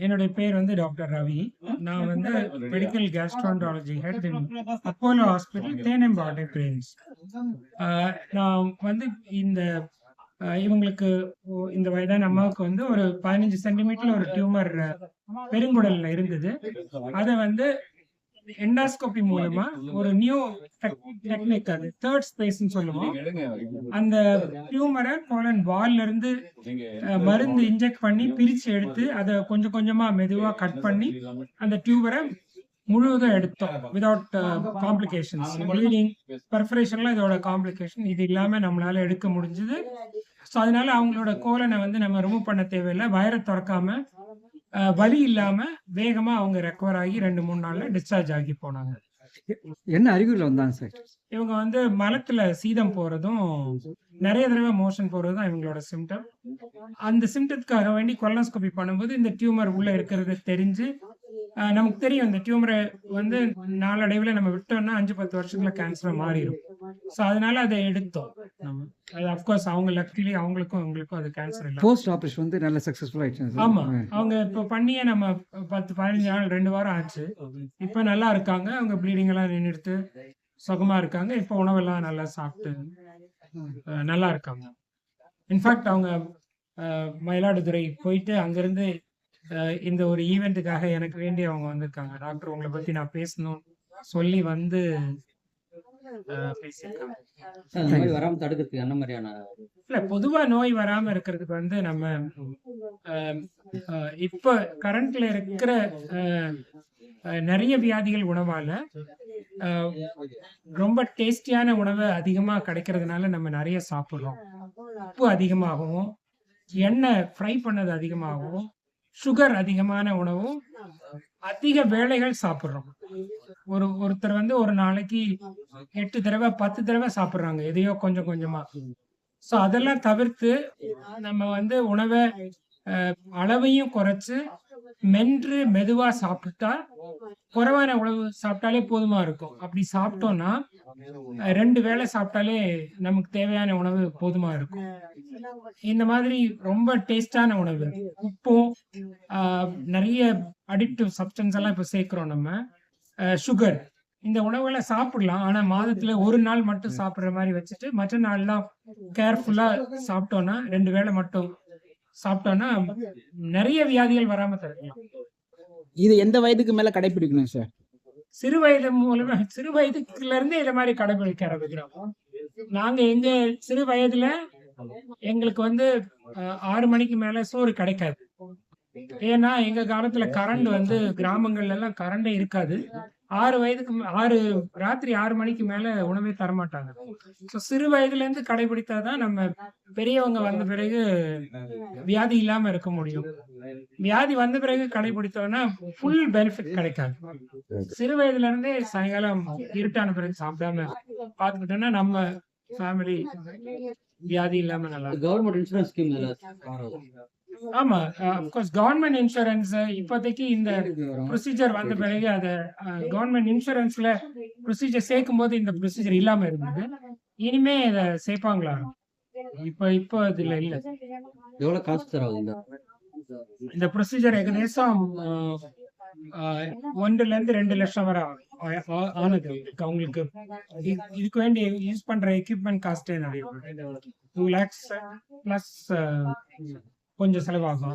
என்னுடைய பேர் வந்து டாக்டர் ரவி. நான் வந்து மெடிக்கல் கேஸ்ட்ரோன்டாலஜி ஹெட் இன் அப்போலோ ஹாஸ்பிட்டல், தேனம்பாடி பிரின்ஸ். நான் வந்து இந்த இவங்களுக்கு இந்த வயதான அம்மாவுக்கு வந்து ஒரு 15 சென்டிமீட்டர் ஒரு டியூமர் பெருங்குடல்ல இருந்தது. அத வந்து எண்டாஸ்கோபி மூலமா ஒரு நியூ டெக்னிக், அது தேர்ட் ஸ்பேஸ்ன்னு சொல்லுவோம். அந்த டியூமரை கோலன் வால்ல இருந்து மருந்து இன்ஜெக்ட் பண்ணி பிரிச்சு எடுத்து அதை கொஞ்சம் கொஞ்சமா மெதுவா கட் பண்ணி அந்த டியூபரை முழுவதும் எடுத்தோம். விதவுட் காம்ப்ளிகேஷன்ஸ், ப்ளீடிங், பெர்ஃபரேஷன்லாம் இதோட காம்ப்ளிகேஷன். இது இல்லாம நம்மளால எடுக்க முடிஞ்சது. ஸோ அதனால அவங்களோட கோலனை வந்து நம்ம ரிமூவ் பண்ண தேவையில்லை. வயரை திறக்காம வலி இல்லாம வேகமா அவங்க ரெக்கவர் ஆகி 2-3 நாள்ல டிஸ்சார்ஜ் ஆகி போனாங்க. என்ன அறிகுறிகள் வந்தாங்க சார்? இவங்க வந்து மலத்துல சீதம் போறதும் நிறைய தடவை மோஷன் போறதும் தான் இவங்களோட சிம்டம். அந்த சிம்டத்துக்காக வேண்டி கொலனோஸ்கோபி பண்ணும்போது இந்த டியூமர் உள்ள இருக்கிறது தெரிஞ்சு, நமக்கு தெரியும் இந்த டியூமரை வந்து நாளடைவுல நம்ம விட்டோம்னா 5-10 வருஷத்துல கேன்சர் மாறிடும். ஸோ அதனால அதை எடுத்தோம். அது அப்கோர்ஸ் அவங்க லக்கிலி அவங்களுக்கும் எங்களுக்கும் அது கேன்சர் இல்லை. போஸ்ட் ஆபரேஷன் வந்து நல்ல சக்சஸ்ஃபுல் ஆயிடுச்சு. ஆமா, அவங்க இப்போ பண்ணியே நம்ம 10-15 நாள் 2 வாரம் ஆச்சு. இப்போ நல்லா இருக்காங்க. அவங்க ப்ளீடிங் எல்லாம் நின்றுட்டு சுகமா இருக்காங்க. இப்போ உணவெல்லாம் நல்லா சாப்பிட்டு நல்லா இருக்காங்க. இன்ஃபேக்ட் அவங்க மயிலாடுதுறை போயிட்டு அங்கிருந்து இந்த ஒரு ஈவெண்ட்டுக்காக எனக்கு வேண்டி அவங்க வந்திருக்காங்க. டாக்டர் உங்களை பத்தி நான் பேசணும் சொல்லி வந்து பேசியிருக்காங்க. வராம தடுக்கிறதுக்கு என்ன மாதிரியான இல்ல, பொதுவா நோய் வராம இருக்கிறதுக்கு வந்து நம்ம இப்ப கரண்ட்ல இருக்கிற நிறைய வியாதிகள் உணவால ரொம்ப டேஸ்டியான உணவு அதிகமா கிடைக்கிறதுனால நம்ம நிறைய சாப்பிடுறோம். உப்பு அதிகமாகவும், எண்ணெய் ஃப்ரை பண்ணது அதிகமாகவும், சுகர் அதிகமான உணவும், அதிக வேளைகள் சாப்பிடுறோம். ஒருத்தர் வந்து ஒரு நாளைக்கு 8 தடவை 10 தடவை சாப்பிடுறாங்க, எதையோ கொஞ்சம் கொஞ்சமா. ஸோ அதெல்லாம் தவிர்த்து நம்ம வந்து உணவை அளவையும் குறைச்சு மென்று மெதுவா சாப்பிட்டா, குறைவான உணவு சாப்பிட்டாலே போதுமா இருக்கும். அப்படி சாப்பிட்டோம்னா 2 வேளை சாப்பிட்டாலே நமக்கு தேவையான உணவு போதுமா இருக்கும். இந்த மாதிரி ரொம்ப டேஸ்டான உணவு, உப்பும் நிறைய அடிக்டிவ் சப்ஸ்டன்ஸ் எல்லாம் இப்ப சேர்க்கிறோம் நம்ம, சுகர், இந்த உணவுகளை சாப்பிடலாம். ஆனா மாதத்துல ஒரு நாள் மட்டும் சாப்பிடுற மாதிரி வச்சுட்டு மற்ற நாள்லாம் கேர்ஃபுல்லா சாப்பிட்டோம்னா, 2 வேளை மட்டும் சாப்பிட்டோம்னா நிறைய வியாதிகள் வராம தடுக்கலாம். இது எந்த வயதுக்கு மேல கடைபிடிக்கணும் சார்? சிறு வயதுல இருந்தே இத மாதிரி கடைபிடிக்க ஆரம்பிக்கிறோம். நாங்க எங்க சிறு வயதுல எங்களுக்கு வந்து 6 மணிக்கு மேல சோறு கிடைக்காது. ஏன்னா எங்க காலத்துல கரண்ட் வந்து கிராமங்கள்ல எல்லாம் கரண்டே இருக்காது. ராத்திரி 6 மணிக்கு மேல உணவே தரமாட்டாங்க. ஸோ சிறு வயதுல இருந்து கடைபிடித்தாதான் நம்ம பெரியவங்க வந்த பிறகு வியாதி இல்லாம இருக்க முடியும். வியாதி வந்த பிறகு கடைபிடித்தோம்னா ஃபுல் பெனிஃபிட் கிடைக்காது. சிறு வயதுல இருந்தே சாயங்காலம் இருட்டான பிறகு சாப்பிடாம பாத்துக்கிட்டோம்னா நம்ம ஃபேமிலி வியாதி இல்லாம நல்லா கவர்மெண்ட் இன்சூரன்ஸ் ஸ்கீம். ஆமா, அப்கோர்ஸ் கவர்மெண்ட் இன்சூரன்ஸ் இப்போதைக்கு இந்த ப்ரொசீஜர் வந்த பிறகு அதை கவர்மெண்ட் இன்சூரன்ஸ்ல ப்ரொசீஜர் சேர்க்கும் போது இந்த ப்ரொசீஜர் இல்லாம இருந்தது. இனிமே இதை சேர்ப்பாங்களா? இப்போ இதுல இல்ல. எவ்வளவு காசு தராது இந்த ப்ரொசீஜர்? ஏகதேசம் 1 ல இருந்து 2 லட்சம் வரை ஆனது. அவங்களுக்கு இதுக்கு வேண்டி யூஸ் பண்ற எக்யூப்மெண்ட் காஸ்டே நிறைய 2 lakhs பிளஸ் கொஞ்சம் செலவாகும்.